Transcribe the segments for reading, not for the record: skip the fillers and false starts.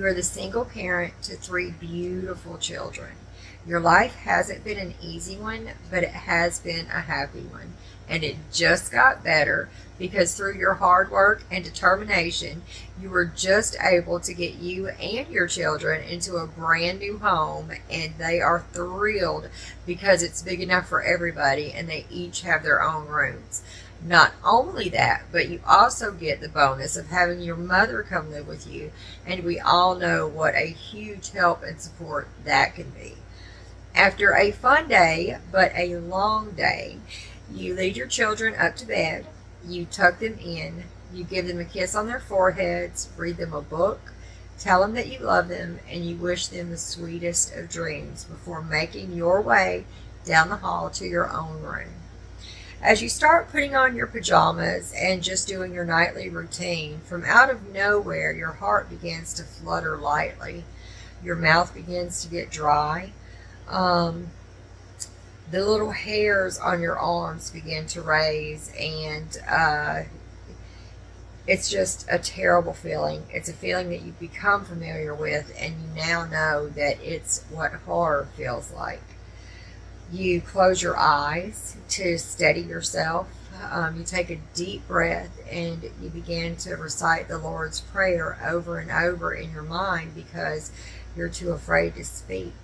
You are the single parent to three beautiful children. Your life hasn't been an easy one, but it has been a happy one. And it just got better because through your hard work and determination, you were just able to get you and your children into a brand new home, and they are thrilled because it's big enough for everybody and they each have their own rooms. Not only that, but you also get the bonus of having your mother come live with you, and we all know what a huge help and support that can be. After a fun day, but a long day, you lead your children up to bed, you tuck them in, you give them a kiss on their foreheads, read them a book, tell them that you love them, and you wish them the sweetest of dreams before making your way down the hall to your own room. As you start putting on your pajamas and just doing your nightly routine, from out of nowhere, your heart begins to flutter lightly. Your mouth begins to get dry. The little hairs on your arms begin to raise, and it's just a terrible feeling. It's a feeling that you've become familiar with, and you now know that it's what horror feels like. You close your eyes to steady yourself. You take a deep breath, and you begin to recite the Lord's Prayer over and over in your mind because you're too afraid to speak.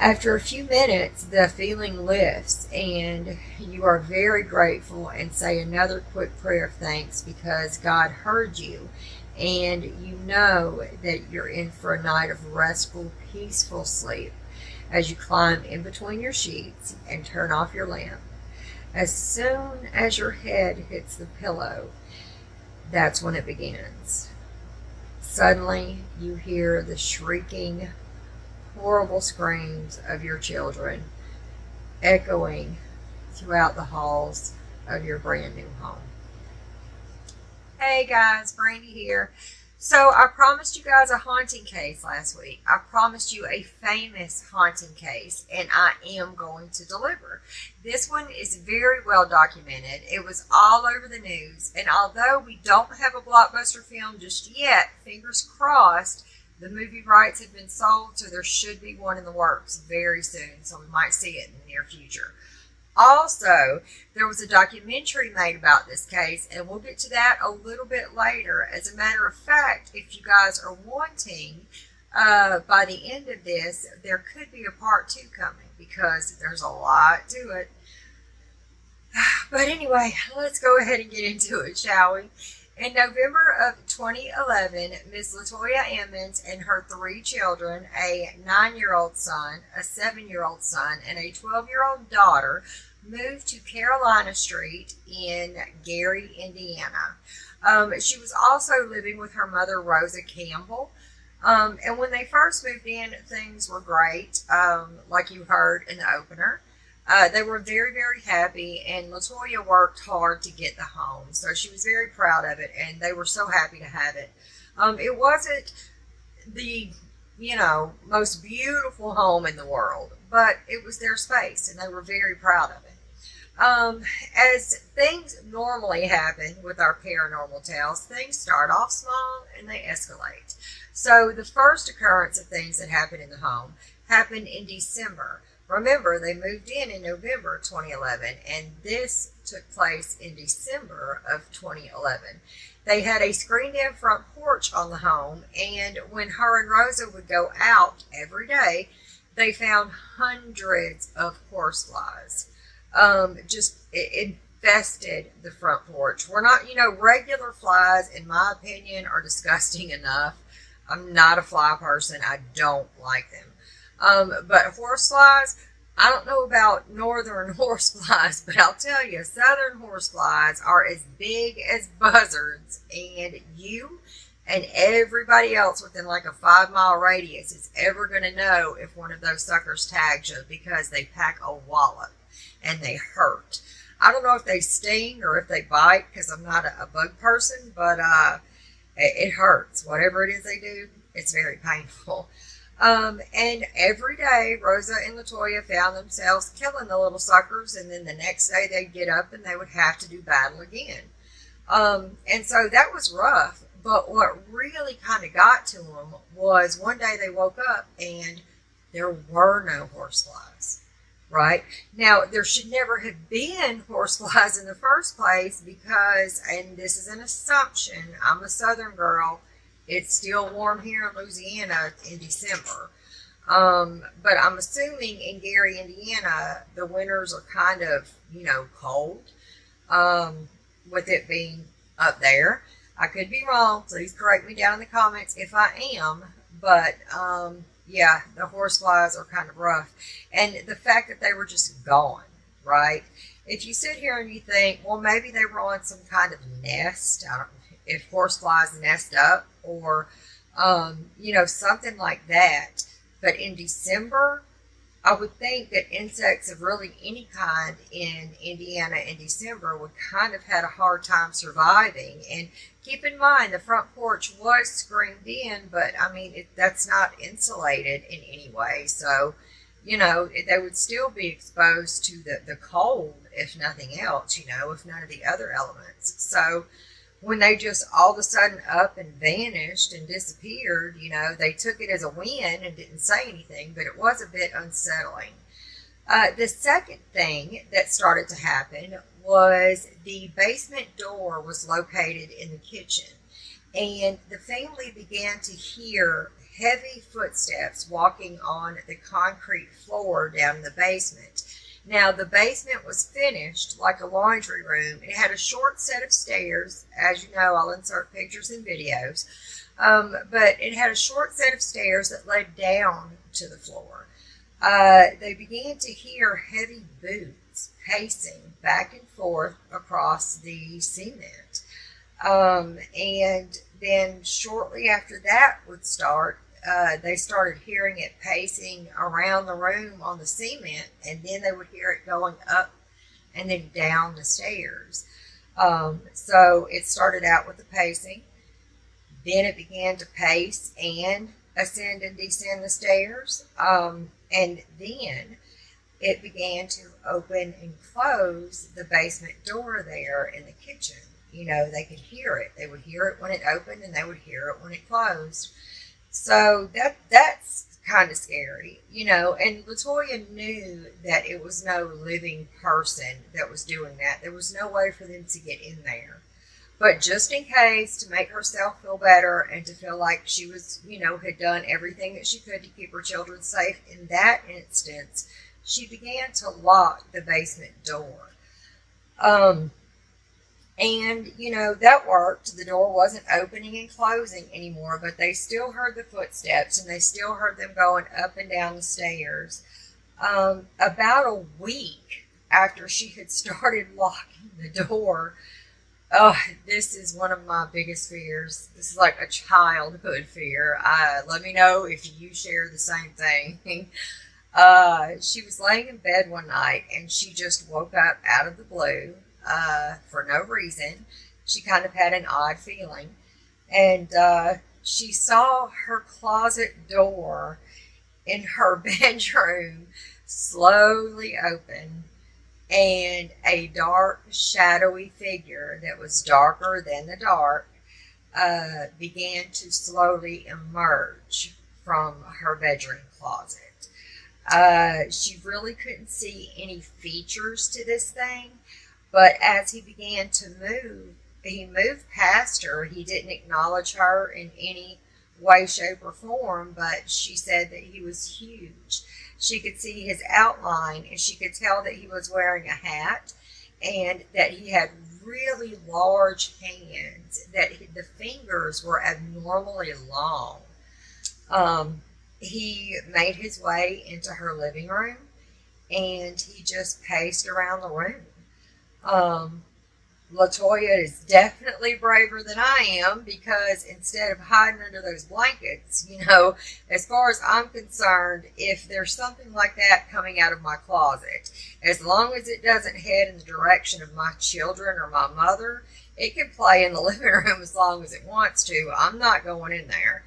After a few minutes, the feeling lifts, and you are very grateful and say another quick prayer of thanks because God heard you, and you know that you're in for a night of restful, peaceful sleep as you climb in between your sheets and turn off your lamp. As soon as your head hits the pillow, that's when it begins. Suddenly, you hear the shrieking, horrible screams of your children echoing throughout the halls of your brand new home. Hey guys, Brandy here. So I promised you guys a haunting case last week. I promised you a famous haunting case, and I am going to deliver. This one is very well documented. It was all over the news, and although we don't have a blockbuster film just yet, fingers crossed, the movie rights have been sold, so there should be one in the works very soon, so we might see it in the near future. Also, there was a documentary made about this case, and we'll get to that a little bit later. As a matter of fact, if you guys are wanting, by the end of this, there could be a part 2 coming because there's a lot to it. But anyway, let's go ahead and get into it, shall we? In November of 2011, Miss Latoya Ammons and her 3 children, a 9-year-old son, a 7-year-old son, and a 12-year-old daughter, moved to Carolina Street in Gary, Indiana. She was also living with her mother, Rosa Campbell. And when they first moved in, things were great, like you heard in the opener. They were very, very happy, and Latoya worked hard to get the home, so she was very proud of it, and they were so happy to have it. It wasn't the, most beautiful home in the world, but it was their space, and they were very proud of it. As things normally happen with our paranormal tales, things start off small, and they escalate. So the first occurrence of things that happened in the home happened in December. Remember, they moved in November 2011, and this took place in December of 2011. They had a screened-in front porch on the home, and when her and Rosa would go out every day, they found hundreds of horseflies. It infested the front porch. We're not, regular flies, in my opinion, are disgusting enough. I'm not a fly person. I don't like them. But horseflies, I don't know about northern horseflies, but I'll tell you, southern horseflies are as big as buzzards, and you and everybody else within like a 5-mile radius is ever going to know if one of those suckers tags you because they pack a wallop and they hurt. I don't know if they sting or if they bite because I'm not a bug person, but it hurts. Whatever it is they do, it's very painful. And every day, Rosa and Latoya found themselves killing the little suckers, and then the next day they'd get up and they would have to do battle again. And so that was rough, But what really kind of got to them was one day they woke up and there were no horseflies, right? Now, there should never have been horseflies in the first place because, and this is an assumption, I'm a southern girl, it's still warm here in Louisiana in December. But I'm assuming in Gary, Indiana, the winters are kind of, cold, with it being up there. I could be wrong. Please correct me down in the comments if I am. But, yeah, the horseflies are kind of rough. And the fact that they were just gone, right? If you sit here and you think, well, maybe they were on some kind of nest. I don't know if horseflies nest up or, something like that. But in December, I would think that insects of really any kind in Indiana in December would kind of had a hard time surviving. And keep in mind, the front porch was screened in, but I mean, that's not insulated in any way. So, they would still be exposed to the cold, if nothing else, if none of the other elements. So, when they just all of a sudden up and vanished and disappeared, they took it as a win and didn't say anything, but it was a bit unsettling. The second thing that started to happen was the basement door was located in the kitchen, and the family began to hear heavy footsteps walking on the concrete floor down in the basement. Now, the basement was finished like a laundry room. It had a short set of stairs. As you know, I'll insert pictures and videos. But it had a short set of stairs that led down to the floor. They began to hear heavy boots pacing back and forth across the cement. And then shortly after that would start, they started hearing it pacing around the room on the cement, and then they would hear it going up and then down the stairs. So it started out with the pacing, then it began to pace and ascend and descend the stairs, and then it began to open and close the basement door there in the kitchen. They could hear it. They would hear it when it opened, and they would hear it when it closed. So that's kind of scary, and LaToya knew that it was no living person that was doing that. There was no way for them to get in there. But just in case, to make herself feel better and to feel like she was, had done everything that she could to keep her children safe in that instance, she began to lock the basement door. And, that worked. The door wasn't opening and closing anymore, but they still heard the footsteps and they still heard them going up and down the stairs. About a week after she had started locking the door, this is one of my biggest fears. This is like a childhood fear. Let me know if you share the same thing. She was laying in bed one night and she just woke up out of the blue. For no reason. She kind of had an odd feeling. And she saw her closet door in her bedroom slowly open, and a dark, shadowy figure that was darker than the dark began to slowly emerge from her bedroom closet. She really couldn't see any features to this thing. But as he began to move, he moved past her. He didn't acknowledge her in any way, shape, or form, but she said that he was huge. She could see his outline, and she could tell that he was wearing a hat and that he had really large hands, that the fingers were abnormally long. He made his way into her living room, and he just paced around the room. LaToya is definitely braver than I am, because instead of hiding under those blankets, as far as I'm concerned, if there's something like that coming out of my closet, as long as it doesn't head in the direction of my children or my mother, it can play in the living room as long as it wants to. I'm not going in there.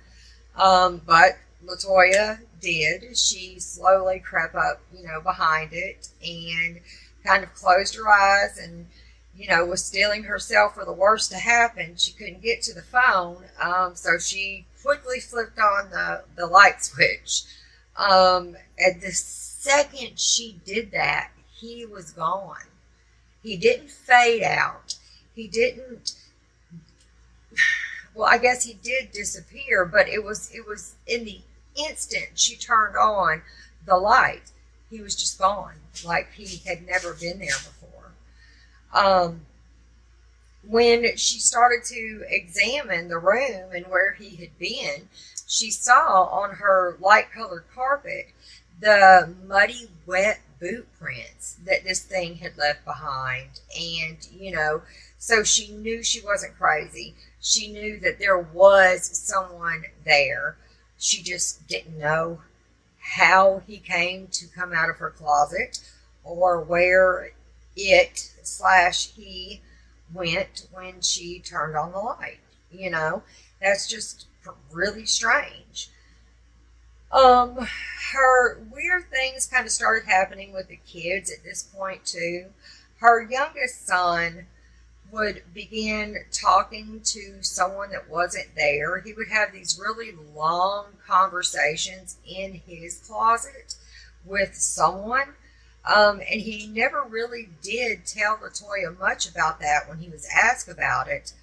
But LaToya did. She slowly crept up, behind it and kind of closed her eyes and, was steeling herself for the worst to happen. She couldn't get to the phone, so she quickly flipped on the light switch. At the second she did that, he was gone. He didn't fade out. He didn't. Well, I guess he did disappear, but it was in the instant she turned on the light, he was just gone, like he had never been there before. When she started to examine the room and where he had been, she saw on her light-colored carpet the muddy, wet boot prints that this thing had left behind. And, so she knew she wasn't crazy. She knew that there was someone there. She just didn't know how he came to come out of her closet or where he went when she turned on the light. That's just really strange. Her weird things kind of started happening with the kids at this point too. Her youngest son would begin talking to someone that wasn't there. He would have these really long conversations in his closet with someone. And he never really did tell Latoya much about that when he was asked about it.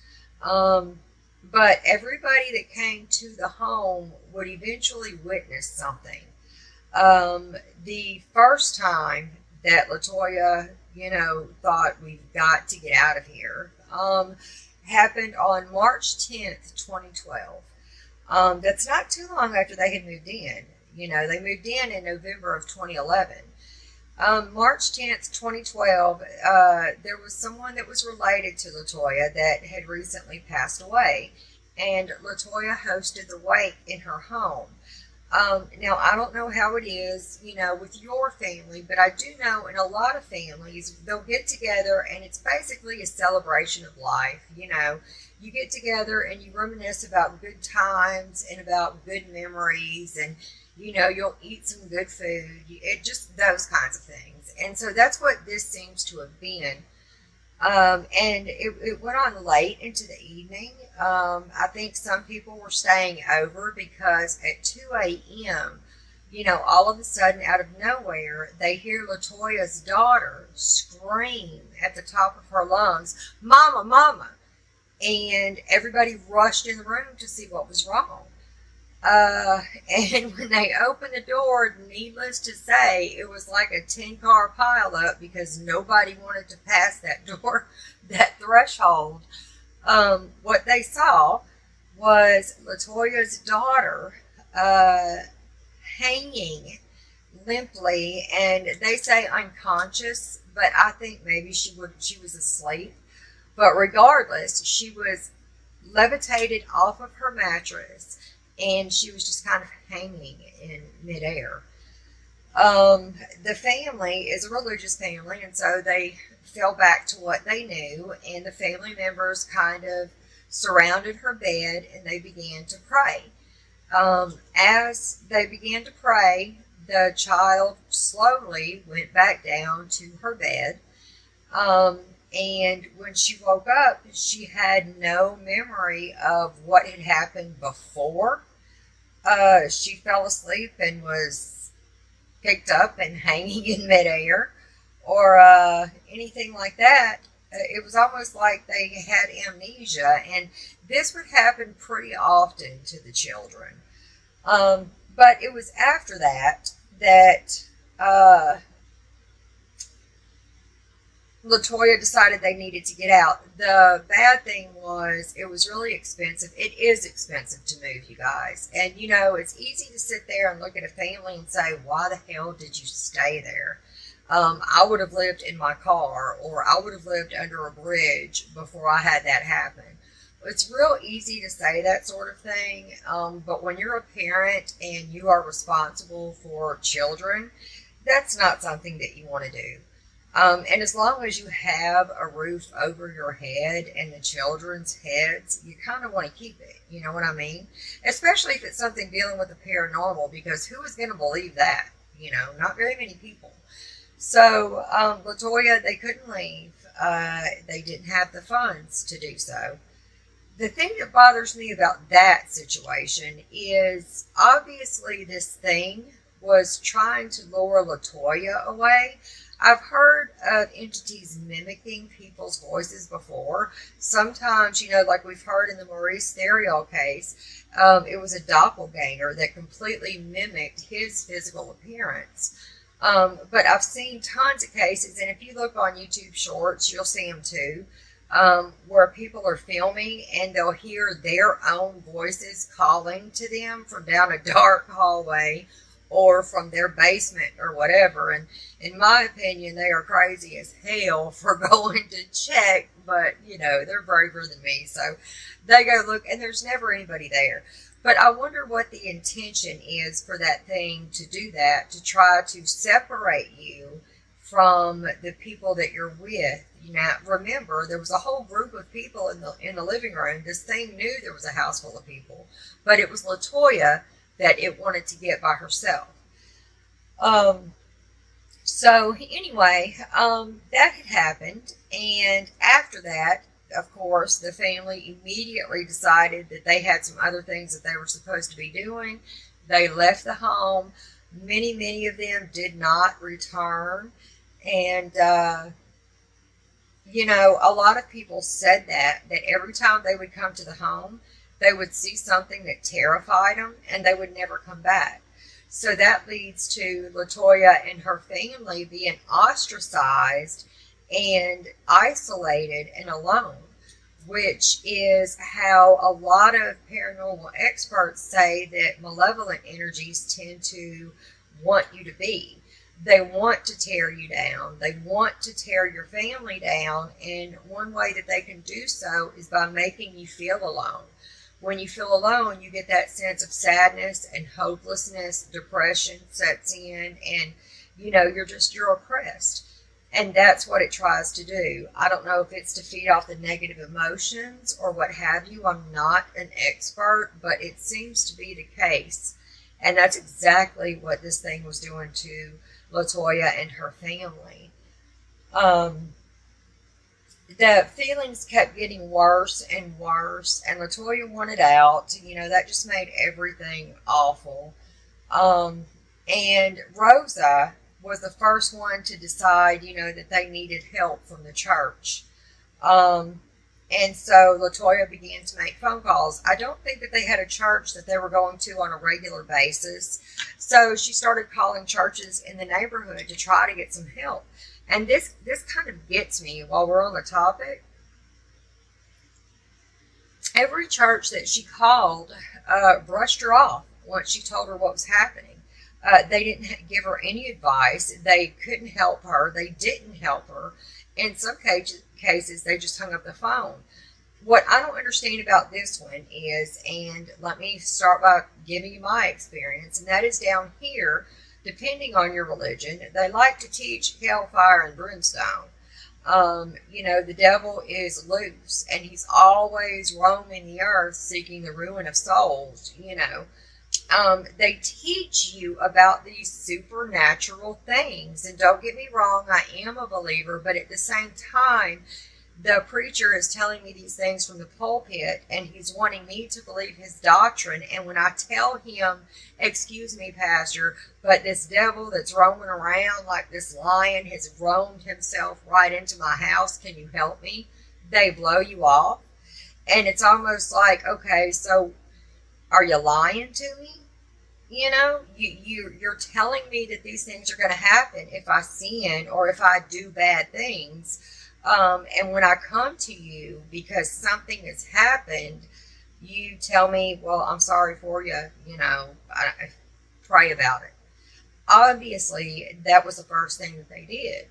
But everybody that came to the home would eventually witness something. The first time that Latoya, thought we've got to get out of here, happened on March 10th, 2012. That's not too long after they had moved in. They moved in November of 2011. March 10th, 2012, there was someone that was related to Latoya that had recently passed away, and Latoya hosted the wake in her home. Now, I don't know how it is, with your family, but I do know in a lot of families, they'll get together and it's basically a celebration of life. You get together and you reminisce about good times and about good memories, and you'll eat some good food, just those kinds of things. And so that's what this seems to have been. And it went on late into the evening. I think some people were staying over because at 2 a.m., all of a sudden out of nowhere, they hear Latoya's daughter scream at the top of her lungs, "Mama, Mama." And everybody rushed in the room to see what was wrong. And when they opened the door, needless to say, it was like a 10-car pileup because nobody wanted to pass that door, that threshold. What they saw was Latoya's daughter hanging limply, and they say unconscious, but I think maybe she was asleep. But regardless, she was levitated off of her mattress, and she was just kind of hanging in midair. The family is a religious family, and so they fell back to what they knew, and the family members kind of surrounded her bed and they began to pray. As they began to pray, the child slowly went back down to her bed. And when she woke up, she had no memory of what had happened before. She fell asleep and was picked up and hanging in midair, or anything like that. It was almost like they had amnesia, and this would happen pretty often to the children. But it was after that Latoya decided they needed to get out. The bad thing was it was really expensive. It is expensive to move, you guys. And, it's easy to sit there and look at a family and say, why the hell did you stay there? I would have lived in my car, or I would have lived under a bridge before I had that happen. It's real easy to say that sort of thing, but when you're a parent and you are responsible for children, that's not something that you want to do. And as long as you have a roof over your head and the children's heads, you kind of want to keep it. You know what I mean? Especially if it's something dealing with the paranormal, because who is going to believe that? Not very many people. So, Latoya, they couldn't leave. They didn't have the funds to do so. The thing that bothers me about that situation is obviously this thing was trying to lure Latoya away. I've heard of entities mimicking people's voices before. Sometimes, like we've heard in the Maurice Theriault case, it was a doppelganger that completely mimicked his physical appearance. But I've seen tons of cases, and if you look on YouTube Shorts, you'll see them too, where people are filming and they'll hear their own voices calling to them from down a dark hallway or from their basement or whatever. And in my opinion, they are crazy as hell for going to check, but they're braver than me. So they go look, and there's never anybody there. But I wonder what the intention is for that thing to do that, to try to separate you from the people that you're with. Remember, there was a whole group of people in the living room. This thing knew there was a house full of people, but it was Latoya that it wanted to get by herself. So anyway, that had happened, and after that, of course, the family immediately decided that they had some other things that they were supposed to be doing. They left the home. Many of them did not return, and a lot of people said that every time they would come to the home, they would see something that terrified them, and they would never come back. So that leads to Latoya and her family being ostracized and isolated and alone, which is how a lot of paranormal experts say that malevolent energies tend to want you to be. They want to tear you down. They want to tear your family down, and one way that they can do so is by making you feel alone. When you feel alone, you get that sense of sadness and hopelessness. Depression sets in, and you're oppressed. And that's what it tries to do. I don't know if it's to feed off the negative emotions or what have you. I'm not an expert, but it seems to be the case. And that's exactly what this thing was doing to Latoya and her family. The feelings kept getting worse and worse, and Latoya wanted out. That just made everything awful. And Rosa was the first one to decide, that they needed help from the church. And so Latoya began to make phone calls. I don't think that they had a church that they were going to on a regular basis. So she started calling churches in the neighborhood to try to get some help. And this kind of gets me while we're on the topic. Every church that she called brushed her off once she told her what was happening. They didn't give her any advice. They couldn't help her. They didn't help her. In some cases, they just hung up the phone. What I don't understand about this one is, and let me start by giving you my experience, and that is down here, depending on your religion, they like to teach hellfire and brimstone. The devil is loose, and he's always roaming the earth seeking the ruin of souls, They teach you about these supernatural things. And don't get me wrong, I am a believer, but at the same time, the preacher is telling me these things from the pulpit, and he's wanting me to believe his doctrine. And when I tell him, excuse me, Pastor, but this devil that's roaming around like this lion has roamed himself right into my house, can you help me? They blow you off. And it's almost like, okay, so are you lying to me? You're telling me that these things are going to happen if I sin or if I do bad things. And when I come to you because something has happened, you tell me, well, I'm sorry for you, I pray about it. Obviously, that was the first thing that they did.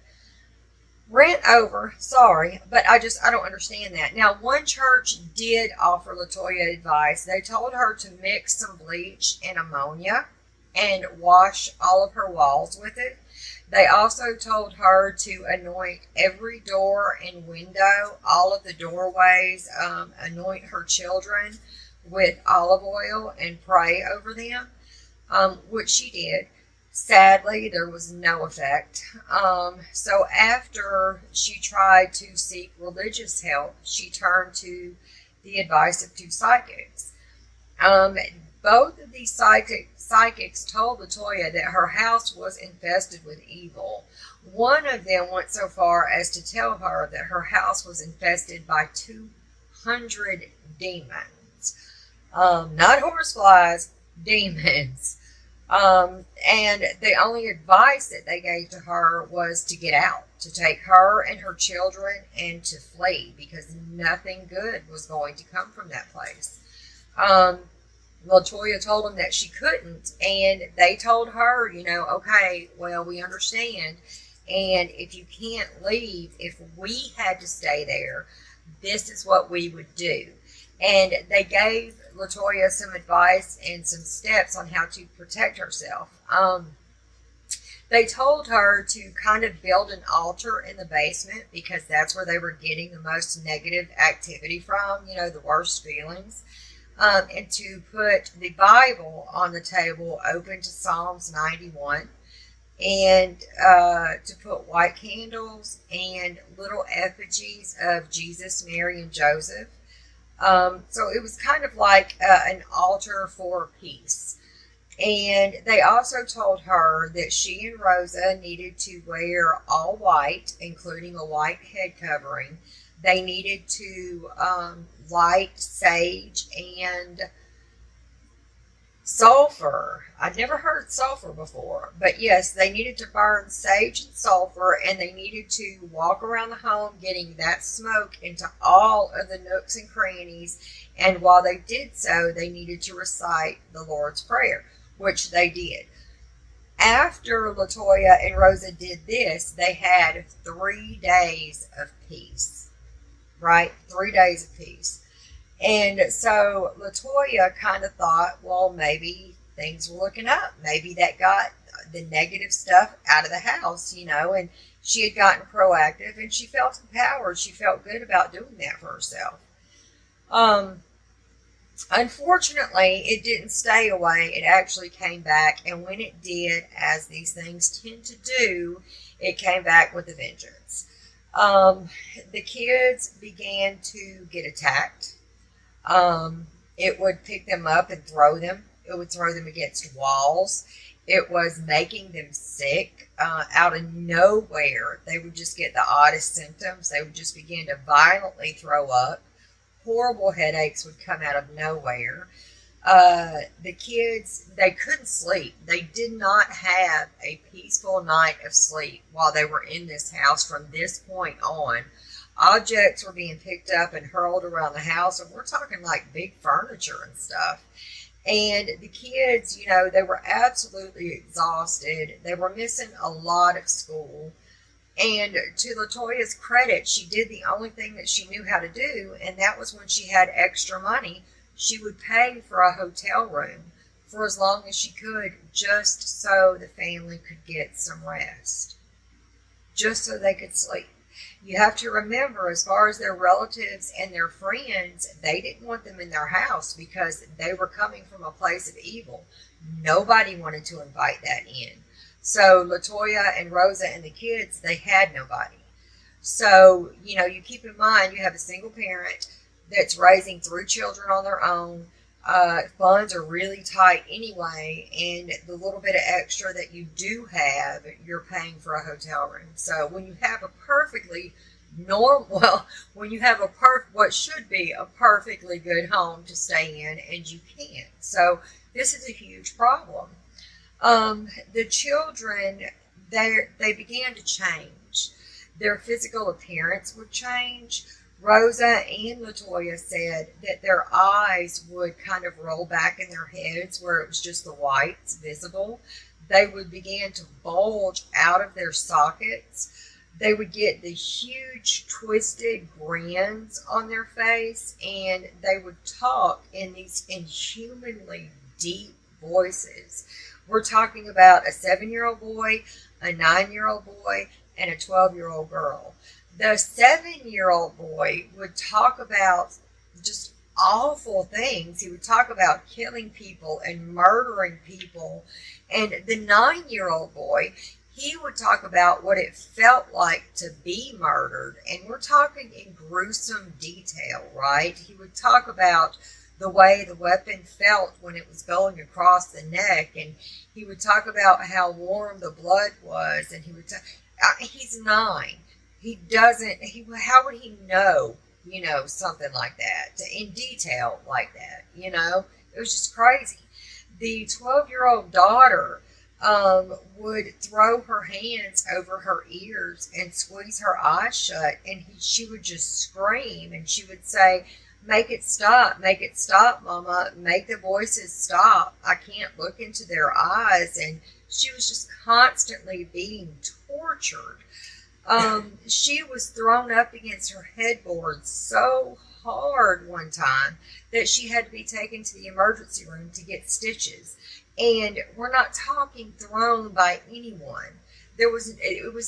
Rant over, sorry, but I don't understand that. Now, one church did offer Latoya advice. They told her to mix some bleach and ammonia and wash all of her walls with it. They also told her to anoint every door and window, all of the doorways, anoint her children with olive oil and pray over them, which she did. Sadly, there was no effect. So after she tried to seek religious help, she turned to the advice of two psychics. Um, Both of these psychics told Latoya that her house was infested with evil. One of them went so far as to tell her that her house was infested by 200 demons. Not horseflies, demons. And the only advice that they gave to her was to get out, to take her and her children and to flee, because nothing good was going to come from that place. Latoya told them that she couldn't, and they told her, okay, well, we understand, and if you can't leave, if we had to stay there, this is what we would do. And they gave Latoya some advice and some steps on how to protect herself. They told her to kind of build an altar in the basement, because that's where they were getting the most negative activity from, the worst feelings. And to put the Bible on the table open to Psalms 91, and to put white candles and little effigies of Jesus, Mary, and Joseph. So it was kind of like an altar for peace. And they also told her that she and Rosa needed to wear all white, including a white head covering. They needed to light sage and sulfur. I'd never heard sulfur before, but yes, they needed to burn sage and sulfur, and they needed to walk around the home getting that smoke into all of the nooks and crannies. And while they did so, they needed to recite the Lord's Prayer, which they did. After Latoya and Rosa did this, they had 3 days of peace, right? 3 days of peace. And so Latoya kind of thought, well, maybe things were looking up. Maybe that got the negative stuff out of the house, and she had gotten proactive, and she felt empowered. She felt good about doing that for herself. Unfortunately, it didn't stay away. It actually came back, and when it did, as these things tend to do, it came back with a vengeance. The kids began to get attacked. It would pick them up and throw them. It would throw them against walls. It was making them sick. Out of nowhere, they would just get the oddest symptoms. They would just begin to violently throw up. Horrible headaches would come out of nowhere. The kids, they couldn't sleep. They did not have a peaceful night of sleep while they were in this house from this point on. Objects were being picked up and hurled around the house, and we're talking like big furniture and stuff. And the kids, they were absolutely exhausted. They were missing a lot of school. And to Latoya's credit, she did the only thing that she knew how to do, and that was when she had extra money, she would pay for a hotel room for as long as she could, just so the family could get some rest, just so they could sleep. You have to remember, as far as their relatives and their friends, they didn't want them in their house because they were coming from a place of evil. Nobody wanted to invite that in. So Latoya and Rosa and the kids, they had nobody. So, you keep in mind, you have a single parent that's raising 3 children on their own. Funds are really tight anyway, and the little bit of extra that you do have, you're paying for a hotel room. So when you have a perfectly what should be a perfectly good home to stay in, and you can't. So this is a huge problem. The children, they began to change. Their physical appearance would change. Rosa and Latoya said that their eyes would kind of roll back in their heads where it was just the whites visible. They would begin to bulge out of their sockets. They would get the huge twisted grins on their face, and they would talk in these inhumanly deep voices. We're talking about a 7-year-old boy, a 9-year-old boy, and a 12-year-old girl. The 7-year-old boy would talk about just awful things. He would talk about killing people and murdering people. And the 9-year-old boy, he would talk about what it felt like to be murdered. And we're talking in gruesome detail, right? He would talk about the way the weapon felt when it was going across the neck. And he would talk about how warm the blood was. And he would he's 9. How would he know, something like that, in detail like that, It was just crazy. The 12-year-old daughter would throw her hands over her ears and squeeze her eyes shut, and she would just scream, and she would say, make it stop, Mama, make the voices stop. I can't look into their eyes. And she was just constantly being tortured. She was thrown up against her headboard so hard one time that she had to be taken to the emergency room to get stitches. And we're not talking thrown by anyone. It was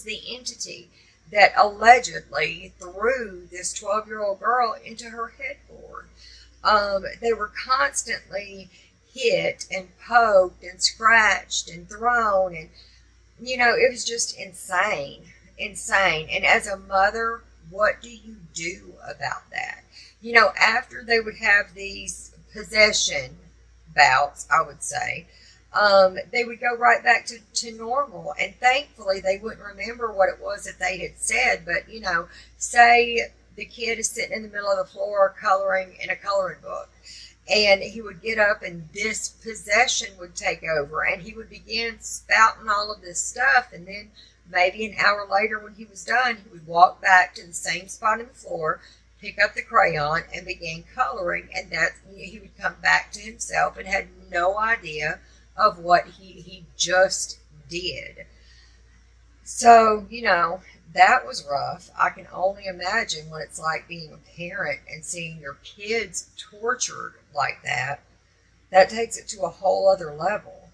the entity that allegedly threw this 12-year-old girl into her headboard. They were constantly hit and poked and scratched and thrown, and it was just insane. And as a mother, what do you do about that? After they would have these possession bouts, I would say, they would go right back to normal. And thankfully, they wouldn't remember what it was that they had said. But, say the kid is sitting in the middle of the floor coloring in a coloring book. And he would get up and this possession would take over. And he would begin spouting all of this stuff. And then maybe an hour later when he was done, he would walk back to the same spot in the floor, pick up the crayon, and begin coloring. And that he would come back to himself and had no idea of what he just did. So, that was rough. I can only imagine what it's like being a parent and seeing your kids tortured like that. That takes it to a whole other level.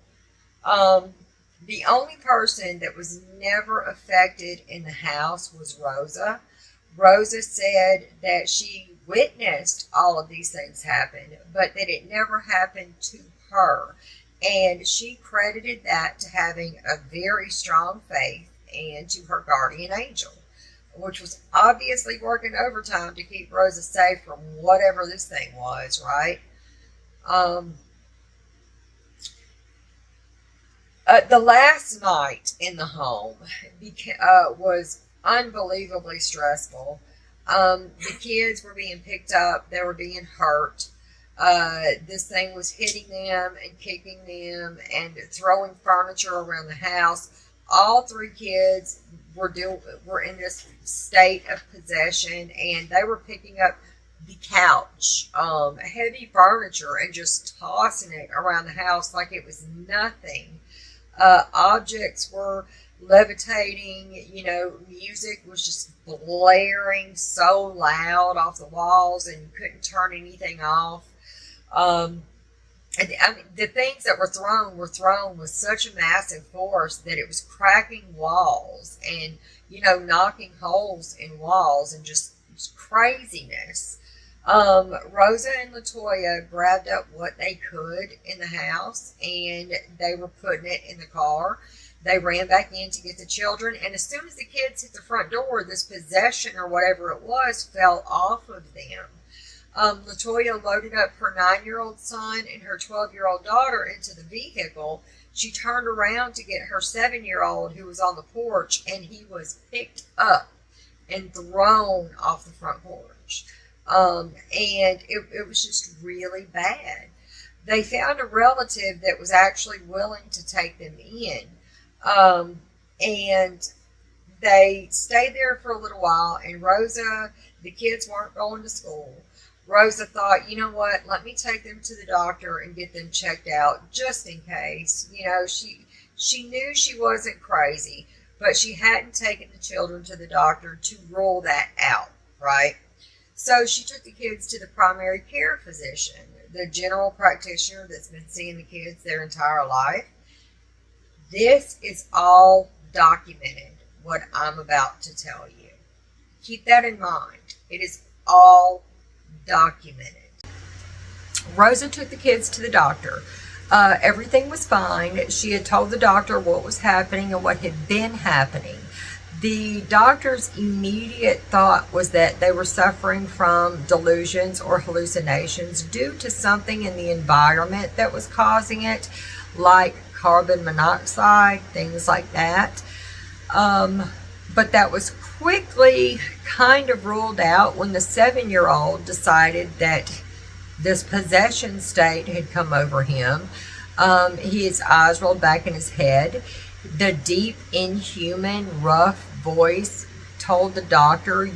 The only person that was never affected in the house was Rosa. Rosa said that she witnessed all of these things happen, but that it never happened to her. And she credited that to having a very strong faith and to her guardian angel, which was obviously working overtime to keep Rosa safe from whatever this thing was, right? The last night in the home was unbelievably stressful. The kids were being picked up. They were being hurt. This thing was hitting them and kicking them and throwing furniture around the house. All 3 kids were in this state of possession, and they were picking up the couch, heavy furniture, and just tossing it around the house like it was nothing. Objects were levitating, music was just blaring so loud off the walls and you couldn't turn anything off. The things that were thrown with such a massive force that it was cracking walls and, knocking holes in walls and just craziness. Rosa and LaToya grabbed up what they could in the house and they were putting it in the car. They ran back in to get the children, and as soon as the kids hit the front door, this possession or whatever it was fell off of them. LaToya loaded up her 9-year-old son and her 12-year-old daughter into the vehicle. She turned around to get her 7-year-old who was on the porch, and he was picked up and thrown off the front porch. And it was just really bad. They found a relative that was actually willing to take them in. And they stayed there for a little while, and Rosa, the kids weren't going to school. Rosa thought, you know what, let me take them to the doctor and get them checked out just in case. She knew she wasn't crazy, but she hadn't taken the children to the doctor to rule that out, right? So she took the kids to the primary care physician, the general practitioner that's been seeing the kids their entire life. This is all documented, what I'm about to tell you. Keep that in mind. It is all documented. Rosa took the kids to the doctor. Everything was fine. She had told the doctor what was happening and what had been happening. The doctor's immediate thought was that they were suffering from delusions or hallucinations due to something in the environment that was causing it, like carbon monoxide, things like that. But that was quickly kind of ruled out when the 7-year-old decided that this possession state had come over him. His eyes rolled back in his head. The deep, inhuman, rough voice told the doctor,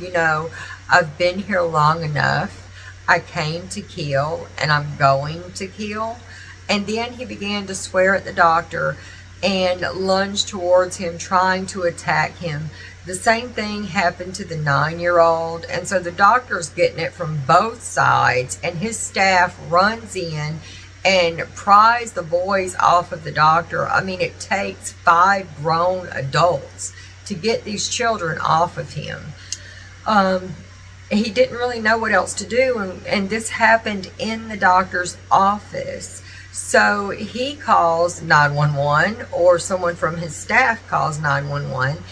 I've been here long enough. I came to kill, and I'm going to kill. And then he began to swear at the doctor and lunged towards him, trying to attack him. The same thing happened to the 9-year-old. And so the doctor's getting it from both sides, and his staff runs in and pries the boys off of the doctor. I mean, it takes 5 grown adults to get these children off of him. He didn't really know what else to do, and this happened in the doctor's office. So he calls 911, or someone from his staff calls 911,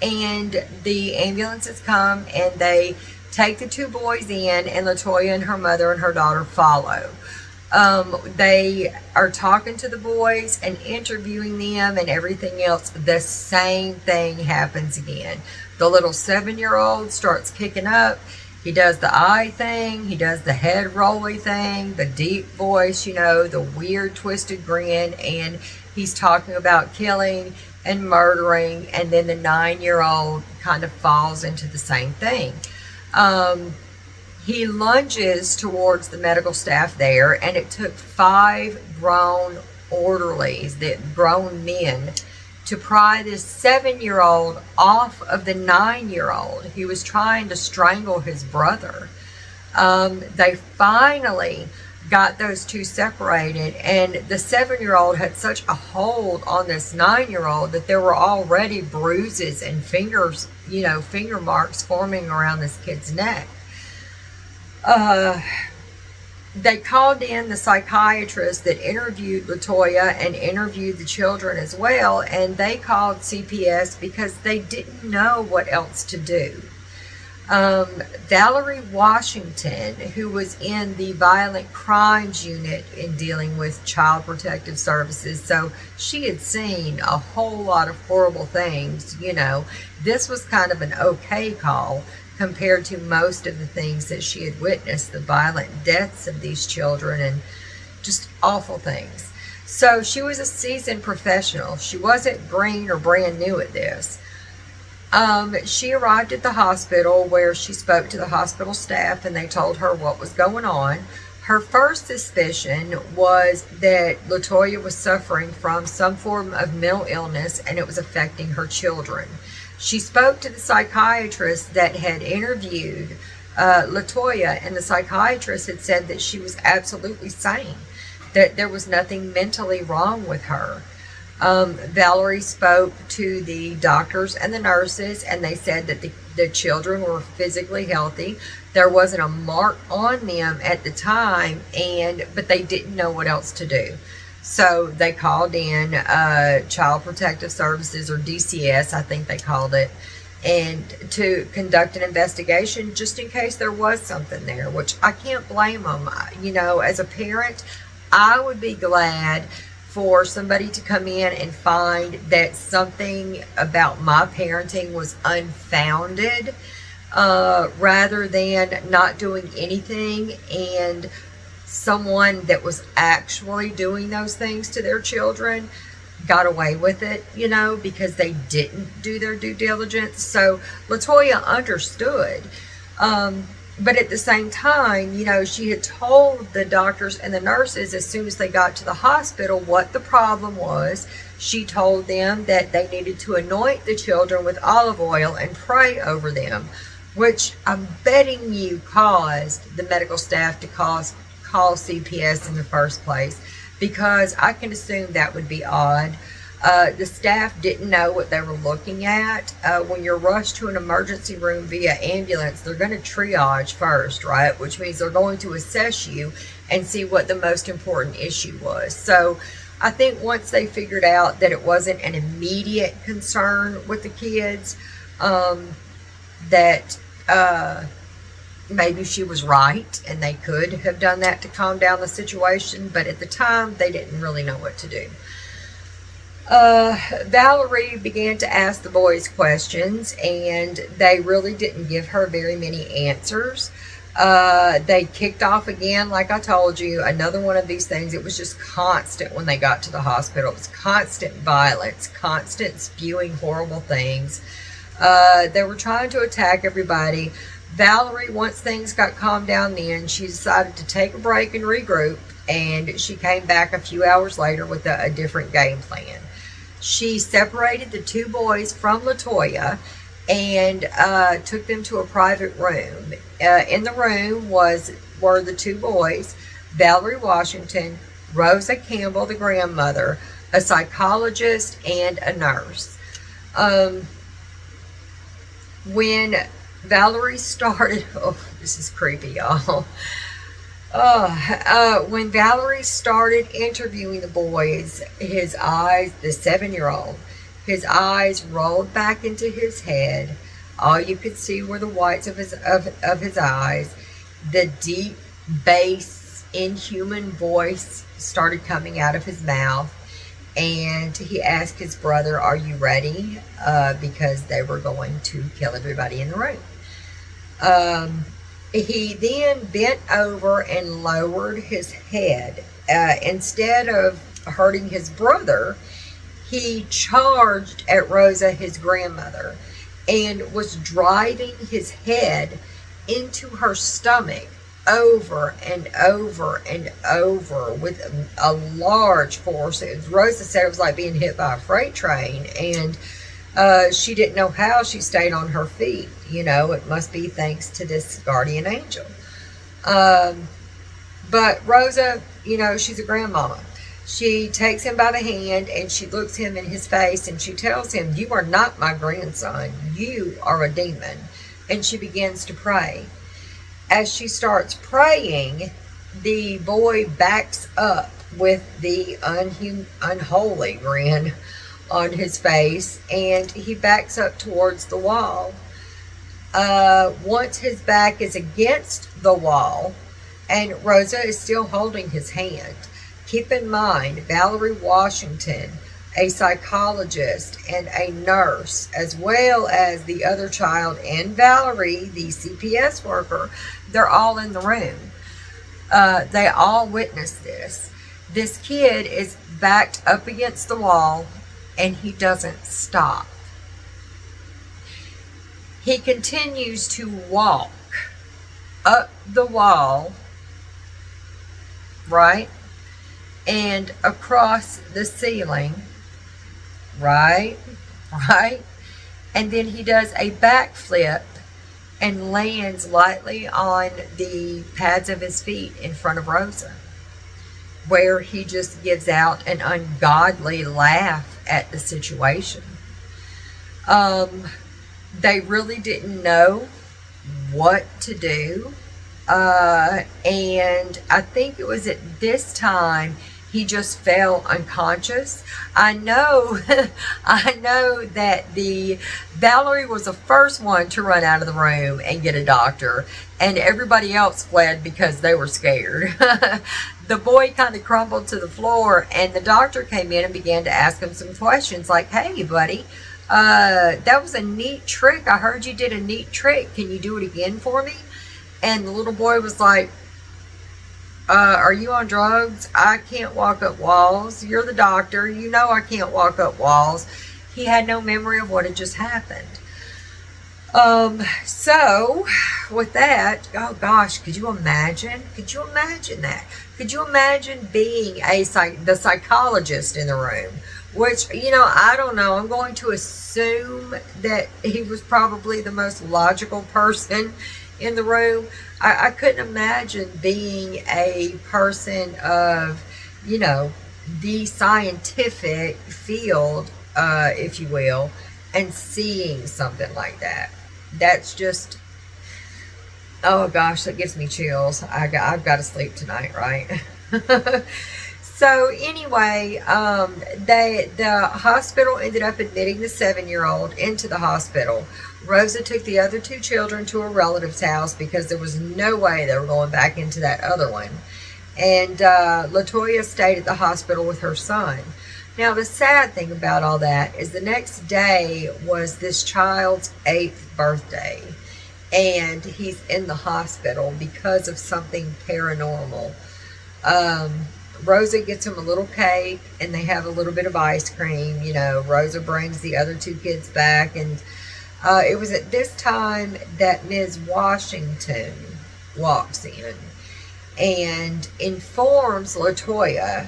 and the ambulances come and they take the 2 boys in, and Latoya and her mother and her daughter follow. They are talking to the boys and interviewing them and everything else. The same thing happens again. The little 7-year-old starts kicking up. He does the eye thing. He does the head rolly thing, the deep voice, the weird twisted grin. And he's talking about killing and murdering. And then the 9-year-old kind of falls into the same thing. He lunges towards the medical staff there, and it took 5 grown orderlies, grown men, to pry this 7-year-old off of the 9-year-old. He was trying to strangle his brother. They finally got those 2 separated, and the 7-year-old had such a hold on this 9-year-old that there were already bruises and finger marks forming around this kid's neck. They called in the psychiatrist that interviewed Latoya and interviewed the children as well, and they called CPS because they didn't know what else to do. Valerie Washington, who was in the violent crimes unit in dealing with Child Protective Services, so she had seen a whole lot of horrible things. This was kind of an okay call compared to most of the things that she had witnessed, the violent deaths of these children and just awful things. So she was a seasoned professional. She wasn't green or brand new at this. She arrived at the hospital, where she spoke to the hospital staff, and they told her what was going on. Her first suspicion was that Latoya was suffering from some form of mental illness, and it was affecting her children. She spoke to the psychiatrist that had interviewed Latoya, and the psychiatrist had said that she was absolutely sane, that there was nothing mentally wrong with her. Valerie spoke to the doctors and the nurses, and they said that the children were physically healthy. There wasn't a mark on them at the time, but they didn't know what else to do. So they called in Child Protective Services, or DCS, I think they called it, and to conduct an investigation just in case there was something there, which I can't blame them. As a parent, I would be glad for somebody to come in and find that something about my parenting was unfounded, rather than not doing anything and someone that was actually doing those things to their children got away with it, because they didn't do their due diligence. So Latoya understood. But at the same time, she had told the doctors and the nurses as soon as they got to the hospital what the problem was. She told them that they needed to anoint the children with olive oil and pray over them, which I'm betting you caused the medical staff to call CPS in the first place, because I can assume that would be odd. The staff didn't know what they were looking at. When you're rushed to an emergency room via ambulance, they're going to triage first, right? Which means they're going to assess you and see what the most important issue was. So I think once they figured out that it wasn't an immediate concern with the kids, that maybe she was right and they could have done that to calm down the situation. But at the time, they didn't really know what to do. Valerie began to ask the boys questions, and they really didn't give her very many answers. They kicked off again, like I told you, another one of these things. It was just constant when they got to the hospital. It was constant violence, constant spewing horrible things. They were trying to attack everybody. Valerie, once things got calmed down then, she decided to take a break and regroup, and she came back a few hours later with a different game plan. She separated the two boys from LaToya and took them to a private room. In the room were the two boys, Valerie Washington, Rosa Campbell, the grandmother, a psychologist, and a nurse. When Valerie started, oh, this is creepy, y'all. When Valerie started interviewing the boys, his eyes, the 7-year-old, his eyes rolled back into his head. All you could see were the whites of his eyes. The deep bass, inhuman voice started coming out of his mouth. And he asked his brother, "Are you ready?" Because they were going to kill everybody in the room. He then bent over and lowered his head. Instead of hurting his brother, he charged at Rosa, his grandmother, and was driving his head into her stomach over and over and over with a large force. Rosa said it was like being hit by a freight train, and she didn't know how she stayed on her feet. It must be thanks to this guardian angel. But Rosa, she's a grandmama. She takes him by the hand and she looks him in his face and she tells him, "You are not my grandson. You are a demon." And she begins to pray. As she starts praying, the boy backs up with the unholy grin on his face, and he backs up towards the wall. Once his back is against the wall and Rosa is still holding his hand. Keep in mind, Valerie Washington, a psychologist and a nurse, as well as the other child and Valerie, the CPS worker, they're all in the room. They all witnessed this. This kid is backed up against the wall, and he doesn't stop. He continues to walk up the wall, right, and across the ceiling, right, and then he does a backflip and lands lightly on the pads of his feet in front of Rosa, where he just gives out an ungodly laugh at the situation. They really didn't know what to do. And I think it was at this time he just fell unconscious. I know that Valerie was the first one to run out of the room and get a doctor, and everybody else fled because they were scared. The boy kind of crumbled to the floor, and the doctor came in and began to ask him some questions like, "Hey, buddy, that was a neat trick. I heard you did a neat trick. Can you do it again for me?" And the little boy was like, "Are you on drugs? I can't walk up walls. You're the doctor. You know I can't walk up walls." He had no memory of what had just happened. So with that, oh gosh, could you imagine? Could you imagine that? Could you imagine being the psychologist in the room? Which, I don't know. I'm going to assume that he was probably the most logical person in the room. I couldn't imagine being a person of, the scientific field, if you will, and seeing something like that. That's just, oh gosh, that gives me chills. I've got to sleep tonight, right? So anyway, the hospital ended up admitting the 7-year-old into the hospital. Rosa took the other 2 children to a relative's house because there was no way they were going back into that other one. And LaToya stayed at the hospital with her son. Now, the sad thing about all that is the next day was this child's 8th birthday. And he's in the hospital because of something paranormal. Rosa gets him a little cake, and they have a little bit of ice cream. You know, Rosa brings the other 2 kids back, and it was at this time that Ms. Washington walks in and informs LaToya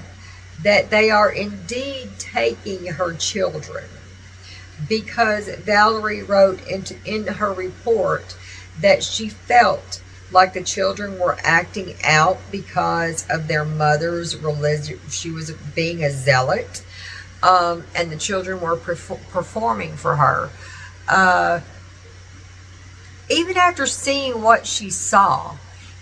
that they are indeed taking her children, because Valerie wrote in her report that she felt like the children were acting out because of their mother's religion. She was being a zealot, and the children were performing for her. Even after seeing what she saw,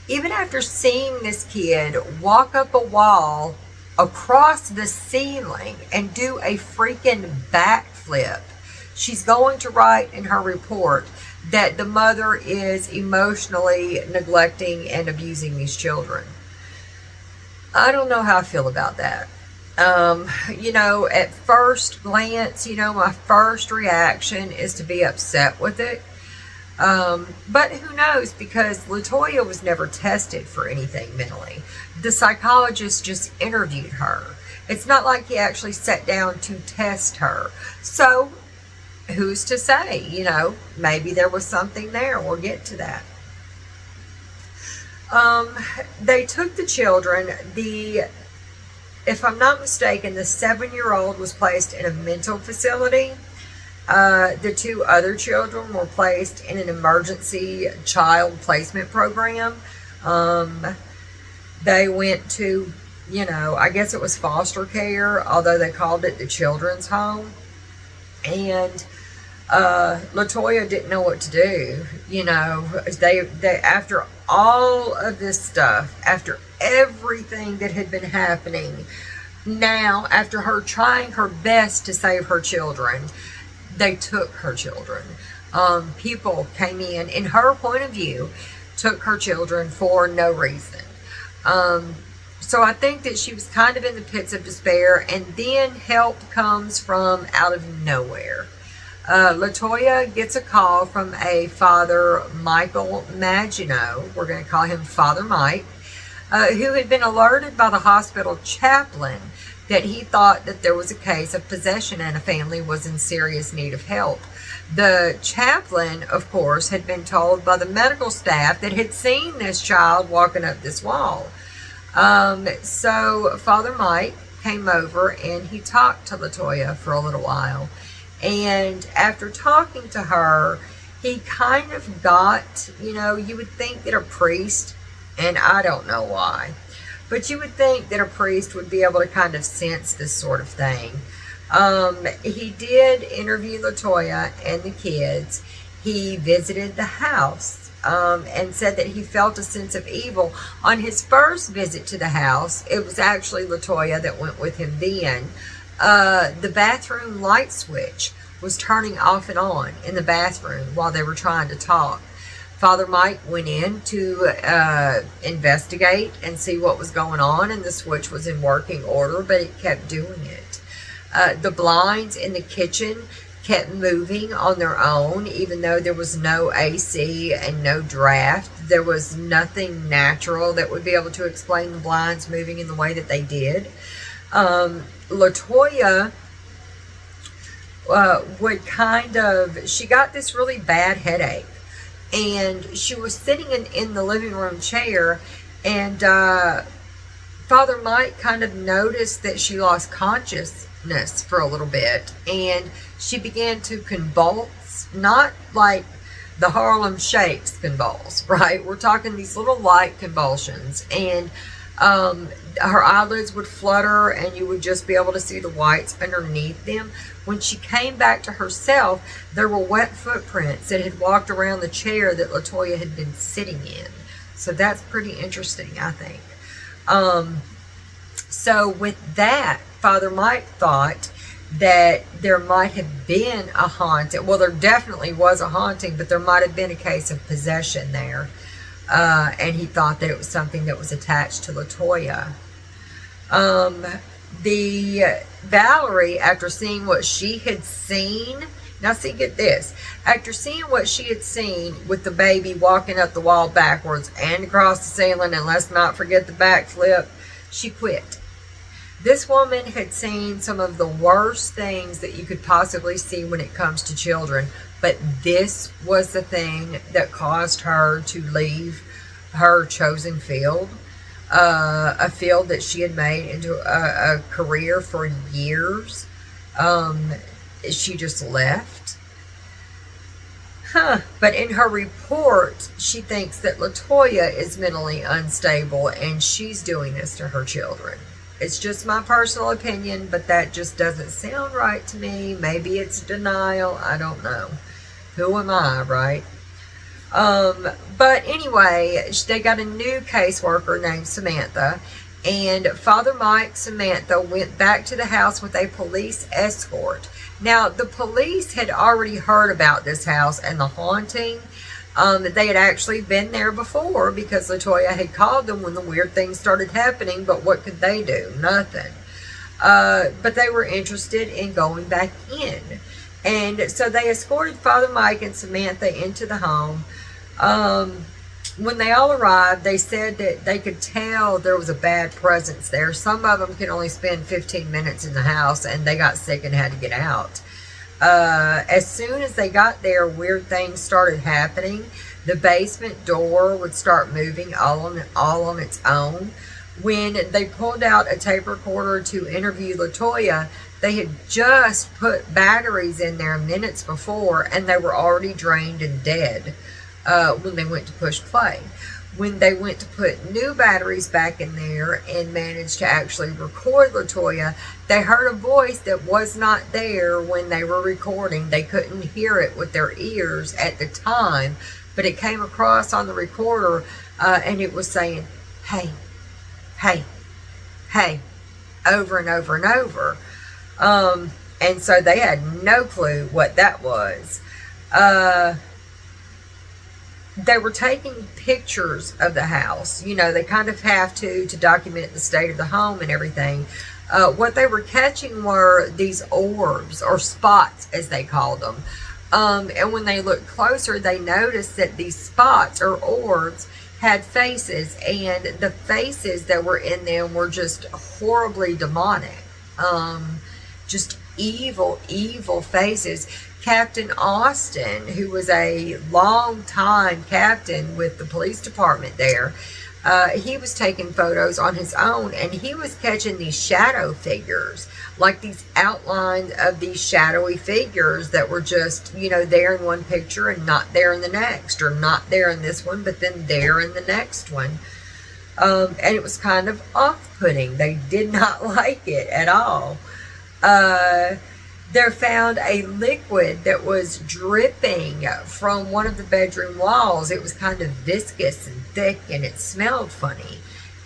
even after seeing this kid walk up a wall across the ceiling and do a freaking backflip, she's going to write in her report that the mother is emotionally neglecting and abusing these children. I don't know how I feel about that. You know, at first glance, you know, my first reaction is to be upset with it. But who knows, because LaToya was never tested for anything mentally. The psychologist just interviewed her. It's not like he actually sat down to test her. So, who's to say, you know, maybe there was something there. We'll get to that. They took the children. If I'm not mistaken, the 7-year-old was placed in a mental facility. The 2 other children were placed in an emergency child placement program. They went to, you know, I guess it was foster care, although they called it the children's home. And LaToya didn't know what to do. You know, they after all of this stuff, after everything that had been happening, now after her trying her best to save her children, they took her children. People came in her point of view, took her children for no reason. So I think that she was kind of in the pits of despair, and then help comes from out of nowhere. LaToya gets a call from a Father Michael Maginot, we're going to call him Father Mike, who had been alerted by the hospital chaplain that he thought that there was a case of possession and a family was in serious need of help. The chaplain, of course, had been told by the medical staff that had seen this child walking up this wall. So Father Mike came over and he talked to LaToya for a little while. And after talking to her, he kind of got, you know, you would think that a priest, and I don't know why, but you would think that a priest would be able to kind of sense this sort of thing. He did interview LaToya and the kids. He visited the house and said that he felt a sense of evil. On his first visit to the house, it was actually LaToya that went with him then. The bathroom light switch was turning off and on in the bathroom while they were trying to talk. Father Mike went in to investigate and see what was going on, and the switch was in working order, but it kept doing it. The blinds in the kitchen kept moving on their own, even though there was no AC and no draft. There was nothing natural that would be able to explain the blinds moving in the way that they did. LaToya would she got this really bad headache, and she was sitting in the living room chair, and Father Mike kind of noticed that she lost consciousness for a little bit, and she began to convulse, not like the Harlem Shakes convulse, right? We're talking these little light convulsions, and Her eyelids would flutter and you would just be able to see the whites underneath them. When she came back to herself, there were wet footprints that had walked around the chair that LaToya had been sitting in. So that's pretty interesting, I think. So with that, Father Mike thought that there might have been a haunting. Well, there definitely was a haunting, but there might have been a case of possession there. And he thought that it was something that was attached to LaToya. The Valerie, after seeing what she had seen, now see, get this, after seeing what she had seen with the baby walking up the wall backwards and across the ceiling, and let's not forget the backflip, she quit. This woman had seen some of the worst things that you could possibly see when it comes to children, but this was the thing that caused her to leave her chosen field, a field that she had made into a career for years. She just left. But in her report, she thinks that LaToya is mentally unstable and she's doing this to her children. It's just my personal opinion, but that just doesn't sound right to me. Maybe it's denial. I don't know. Who am I, right? But anyway, they got a new caseworker named Samantha, and Father Mike Samantha went back to the house with a police escort. Now, the police had already heard about this house and the haunting. They had actually been there before because LaToya had called them when the weird things started happening, but what could they do? Nothing. But they were interested in going back in. And so they escorted Father Mike and Samantha into the home. When they all arrived, they said that they could tell there was a bad presence there. Some of them could only spend 15 minutes in the house, and they got sick and had to get out. As soon as they got there, weird things started happening. The basement door would start moving all on its own. When they pulled out a tape recorder to interview LaToya, they had just put batteries in there minutes before, and they were already drained and dead when they went to push play. When they went to put new batteries back in there and managed to actually record LaToya, they heard a voice that was not there when they were recording. They couldn't hear it with their ears at the time, but it came across on the recorder, and it was saying, "Hey, hey, hey," over and over and over. And so they had no clue what that was. They were taking pictures of the house. You know, they kind of have to document the state of the home and everything. What they were catching were these orbs, or spots as they called them. And when they looked closer, they noticed that these spots or orbs had faces, and the faces that were in them were just horribly demonic. Just evil, evil faces. Captain Austin, who was a long-time captain with the police department there, he was taking photos on his own, and he was catching these shadow figures, like these outlines of these shadowy figures that were just, you know, there in one picture and not there in the next, or not there in this one, but then there in the next one. And it was kind of off-putting. They did not like it at all. They found a liquid that was dripping from one of the bedroom walls. It was kind of viscous and thick, and it smelled funny.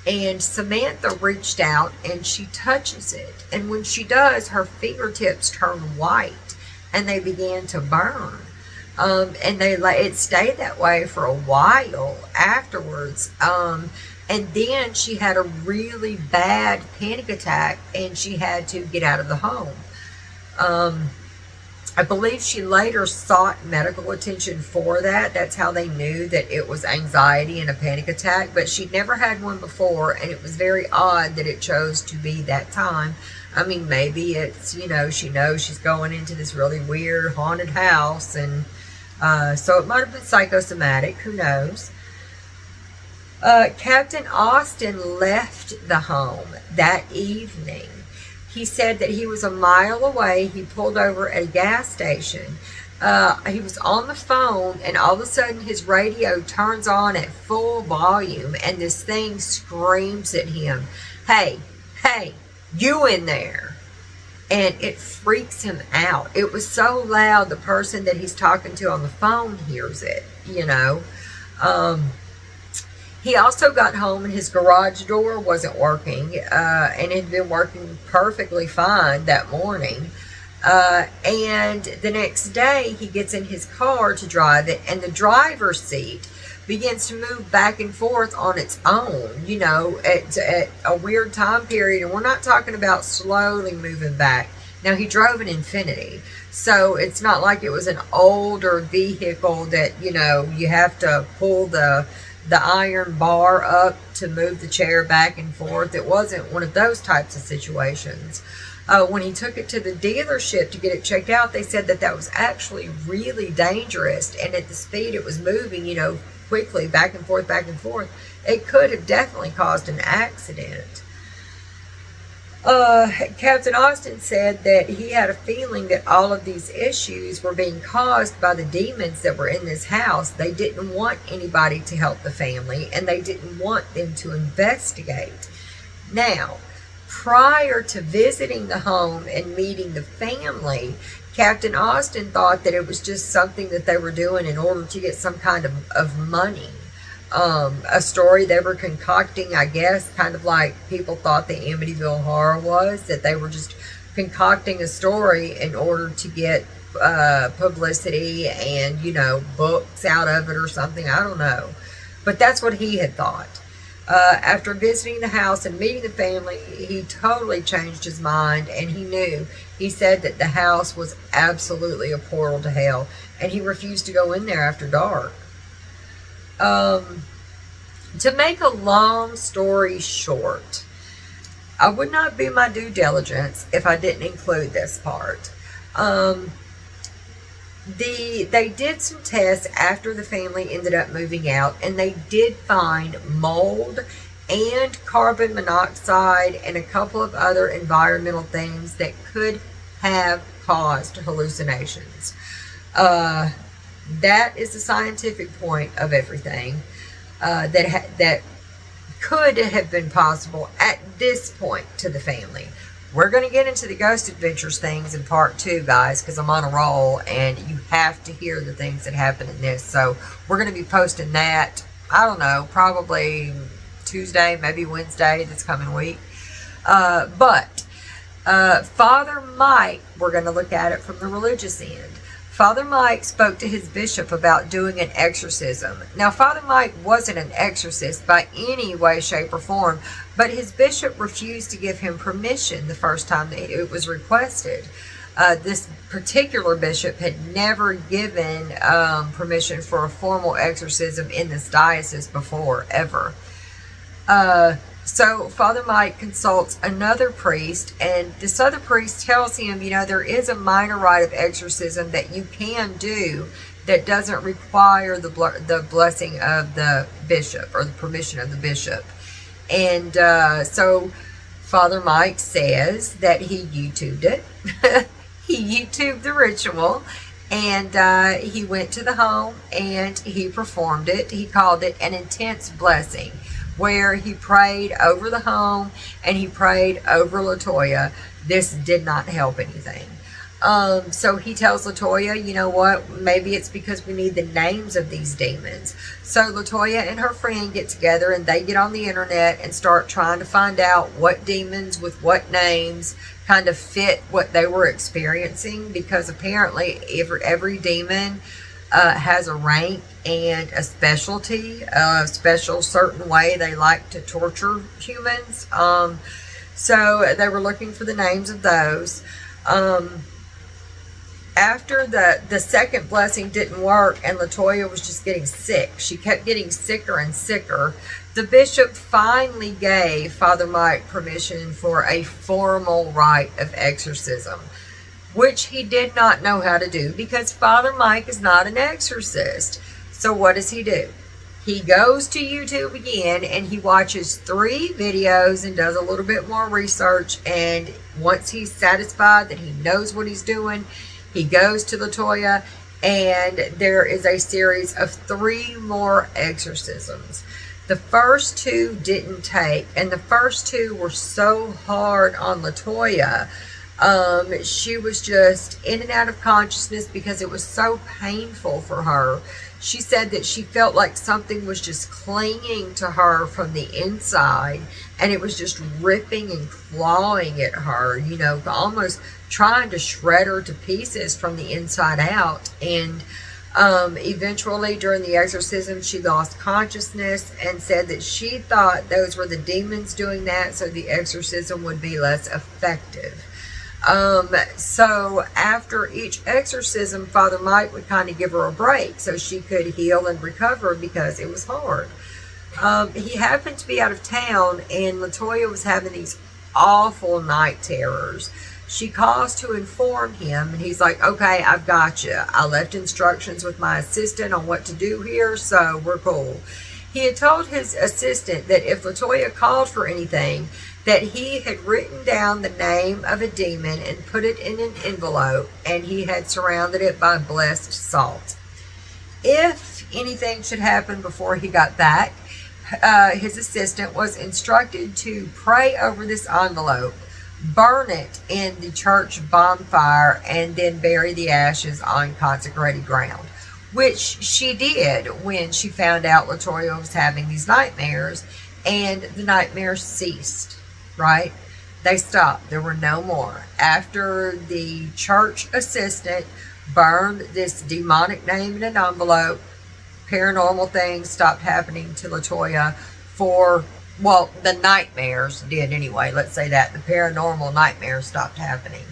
And Samantha reached out and she touches it. And when she does, her fingertips turn white and they began to burn. And it stayed that way for a while afterwards. And then she had a really bad panic attack and she had to get out of the home. I believe she later sought medical attention for that. That's how they knew that it was anxiety and a panic attack, but she'd never had one before, and it was very odd that it chose to be that time. I mean, maybe it's, you know, she knows she's going into this really weird haunted house, and so it might have been psychosomatic, who knows. Captain Austin left the home that evening. He said that he was a mile away. He pulled over at a gas station. He was on the phone, and all of a sudden his radio turns on at full volume, and this thing screams at him, "Hey, hey, you in there!" And it freaks him out. It was so loud, the person that he's talking to on the phone hears it, you know. He also got home and his garage door wasn't working, and it had been working perfectly fine that morning. And the next day, he gets in his car to drive it, and the driver's seat begins to move back and forth on its own, you know, at a weird time period. And we're not talking about slowly moving back. Now, he drove an Infinity, so it's not like it was an older vehicle that, you know, you have to pull the iron bar up to move the chair back and forth. It wasn't one of those types of situations. When he took it to the dealership to get it checked out, they said that was actually really dangerous. And at the speed it was moving, you know, quickly back and forth, it could have definitely caused an accident. Captain Austin said that he had a feeling that all of these issues were being caused by the demons that were in this house. They didn't want anybody to help the family, and they didn't want them to investigate. Now, prior to visiting the home and meeting the family, Captain Austin thought that it was just something that they were doing in order to get some kind of money. A story they were concocting, I guess, kind of like people thought the Amityville Horror was, that they were just concocting a story in order to get publicity and, you know, books out of it or something. I don't know. But that's what he had thought. After visiting the house and meeting the family, he totally changed his mind, and he knew. He said that the house was absolutely a portal to hell, and he refused to go in there after dark. To make a long story short, I would not be my due diligence if I didn't include this part. They did some tests after the family ended up moving out, and they did find mold and carbon monoxide and a couple of other environmental things that could have caused hallucinations. That is the scientific point of everything, that could have been possible at this point to the family. We're going to get into the Ghost Adventures things in part 2, guys, because I'm on a roll, and you have to hear the things that happen in this. So we're going to be posting that, I don't know, probably Tuesday, maybe Wednesday this coming week. But Father Mike, we're going to look at it from the religious end. Father Mike spoke to his bishop about doing an exorcism. Now, Father Mike wasn't an exorcist by any way, shape, or form, but his bishop refused to give him permission the first time that it was requested. This particular bishop had never given permission for a formal exorcism in this diocese before, ever. So Father Mike consults another priest, and this other priest tells him, you know, there is a minor rite of exorcism that you can do that doesn't require the blessing of the bishop or the permission of the bishop. And so Father Mike says that he YouTubed it. He YouTubed the ritual, and he went to the home and he performed it. He called it an intense blessing, where he prayed over the home and he prayed over LaToya. This did not help anything. So he tells LaToya, you know what, maybe it's because we need the names of these demons. So LaToya and her friend get together and they get on the internet and start trying to find out what demons with what names kind of fit what they were experiencing, because apparently every demon has a rank and a specialty, a special certain way they like to torture humans. So they were looking for the names of those. After the second blessing didn't work and LaToya was just getting sick, she kept getting sicker and sicker, the bishop finally gave Father Mike permission for a formal rite of exorcism, which he did not know how to do because Father Mike is not an exorcist. So what does he do? He goes to YouTube again and he watches 3 videos and does a little bit more research, and once he's satisfied that he knows what he's doing, he goes to LaToya and there is a series of 3 more exorcisms. The first 2 didn't take, and the first 2 were so hard on Latoya. She was just in and out of consciousness because it was so painful for her. She said that she felt like something was just clinging to her from the inside, and it was just ripping and clawing at her, you know, almost trying to shred her to pieces from the inside out. And eventually during the exorcism, she lost consciousness and said that she thought those were the demons doing that, so the exorcism would be less effective. So after each exorcism, Father Mike would kind of give her a break so she could heal and recover because it was hard. He happened to be out of town, and Latoya was having these awful night terrors. She calls to inform him, and he's like, okay, I've got you. I left instructions with my assistant on what to do here, so we're cool. He had told his assistant that if Latoya called for anything, that he had written down the name of a demon and put it in an envelope, and he had surrounded it by blessed salt. If anything should happen before he got back, his assistant was instructed to pray over this envelope, burn it in the church bonfire, and then bury the ashes on consecrated ground, which she did when she found out Latoya was having these nightmares, and the nightmares ceased. Right? They stopped. There were no more. After the church assistant burned this demonic name in an envelope, paranormal things stopped happening to Latoya for, well, the nightmares did anyway. Let's say that. The paranormal nightmares stopped happening.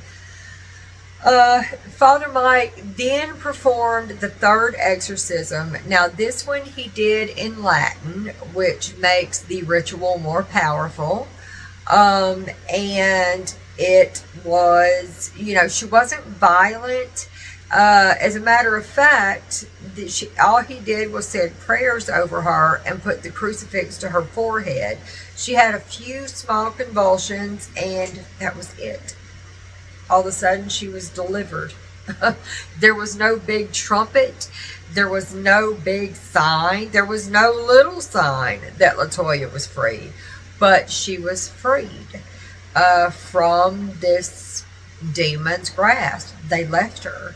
Father Mike then performed the 3rd exorcism. Now, this one he did in Latin, which makes the ritual more powerful. And it was, you know, she wasn't violent. As a matter of fact, all he did was said prayers over her and put the crucifix to her forehead. She had a few small convulsions, and that was it. All of a sudden, she was delivered. There was no big trumpet. There was no big sign. There was no little sign that Latoya was free. But she was freed from this demon's grasp. They left her.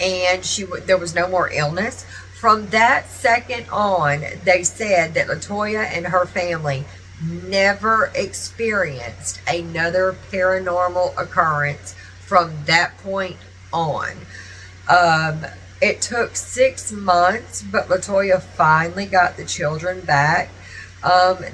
And there was no more illness. From that second on, they said that Latoya and her family never experienced another paranormal occurrence from that point on. It took 6 months, but Latoya finally got the children back.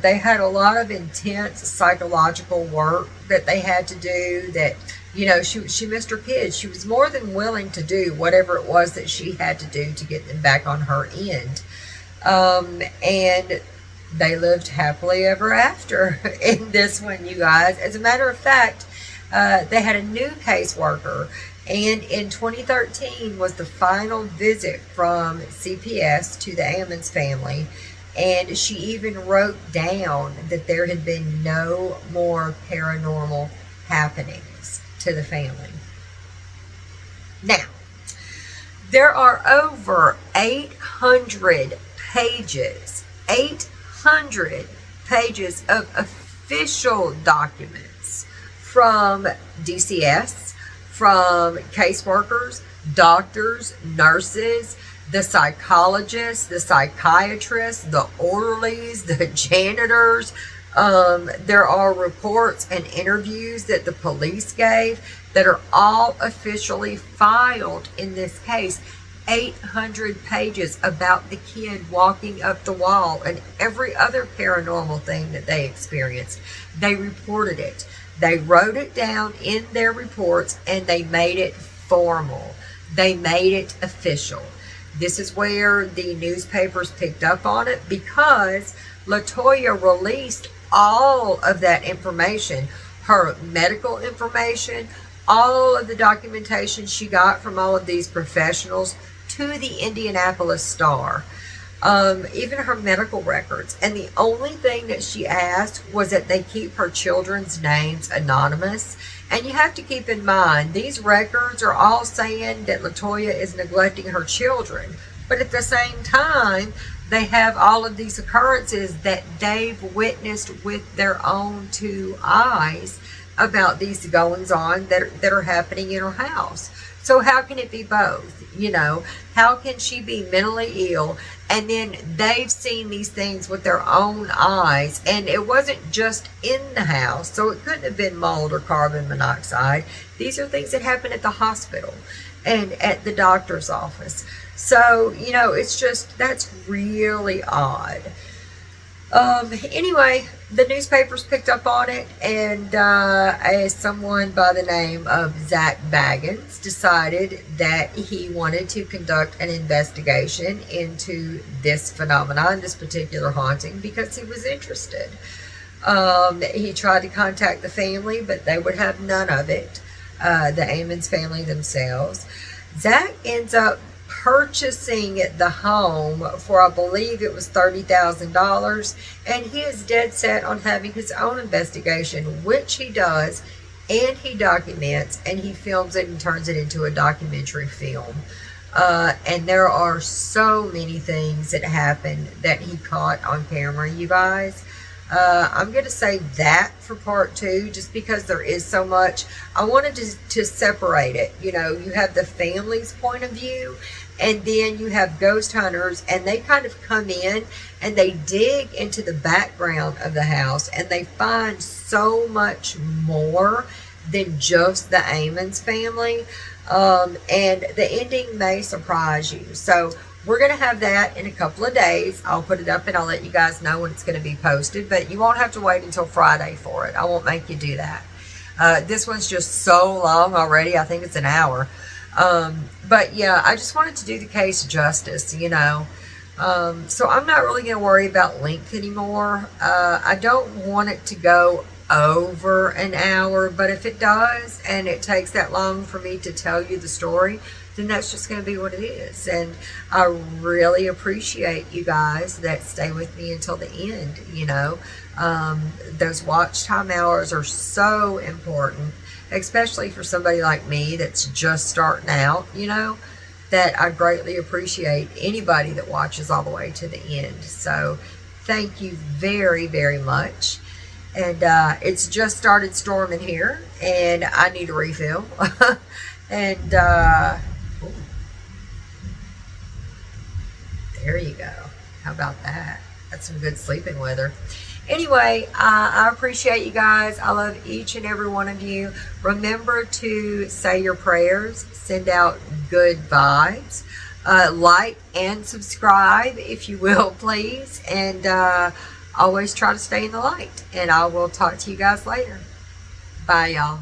They had a lot of intense psychological work that they had to do that, you know, she missed her kids. She was more than willing to do whatever it was that she had to do to get them back on her end. And they lived happily ever after in this one, you guys. As a matter of fact, they had a new caseworker. And in 2013 was the final visit from CPS to the Ammons family. And she even wrote down that there had been no more paranormal happenings to the family. Now, there are over 800 pages of official documents from DCS, from caseworkers, doctors, nurses, the psychologists, the psychiatrists, the orderlies, the janitors. There are reports and interviews that the police gave that are all officially filed in this case. 800 pages about the kid walking up the wall and every other paranormal thing that they experienced. They reported it. They wrote it down in their reports, and they made it formal. They made it official. This is where the newspapers picked up on it, because Latoya released all of that information, her medical information, all of the documentation she got from all of these professionals, to the Indianapolis Star. even her medical records. And the only thing that she asked was that they keep her children's names anonymous. And you have to keep in mind, these records are all saying that Latoya is neglecting her children. But at the same time, they have all of these occurrences that they've witnessed with their own two eyes about these goings on that are happening in her house. So how can it be both? You know, how can she be mentally ill and then they've seen these things with their own eyes, and it wasn't just in the house, so it couldn't have been mold or carbon monoxide. These are things that happen at the hospital and at the doctor's office. So, you know, it's just, that's really odd. Anyway, the newspapers picked up on it, and someone by the name of Zach Baggins decided that he wanted to conduct an investigation into this phenomenon, this particular haunting, because he was interested. He tried to contact the family, but they would have none of it, the Ammons family themselves. Zach ends up purchasing the home for, I believe it was $30,000, and he is dead set on having his own investigation, which he does, and he documents, and he films it and turns it into a documentary film. And there are so many things that happened that he caught on camera, you guys. I'm going to save that for part 2, just because there is so much. I wanted to separate it. You know, you have the family's point of view, and then you have ghost hunters, and they kind of come in and they dig into the background of the house, and they find so much more than just the Ammons family. And the ending may surprise you. So we're going to have that in a couple of days. I'll put it up and I'll let you guys know when it's going to be posted, but you won't have to wait until Friday for it. I won't make you do that. This one's just so long already. I think it's an hour. But yeah, I just wanted to do the case justice, you know. So I'm not really going to worry about length anymore. I don't want it to go over an hour, but if it does and it takes that long for me to tell you the story, then that's just going to be what it is. And I really appreciate you guys that stay with me until the end. You know, those watch time hours are so important, especially for somebody like me that's just starting out, you know, that I greatly appreciate anybody that watches all the way to the end. So thank you very, very much. And it's just started storming here, and I need a refill. And there you go. How about that? That's some good sleeping weather. Anyway, I appreciate you guys. I love each and every one of you. Remember to say your prayers. Send out good vibes. Like and subscribe, if you will, please. And always try to stay in the light. And I will talk to you guys later. Bye, y'all.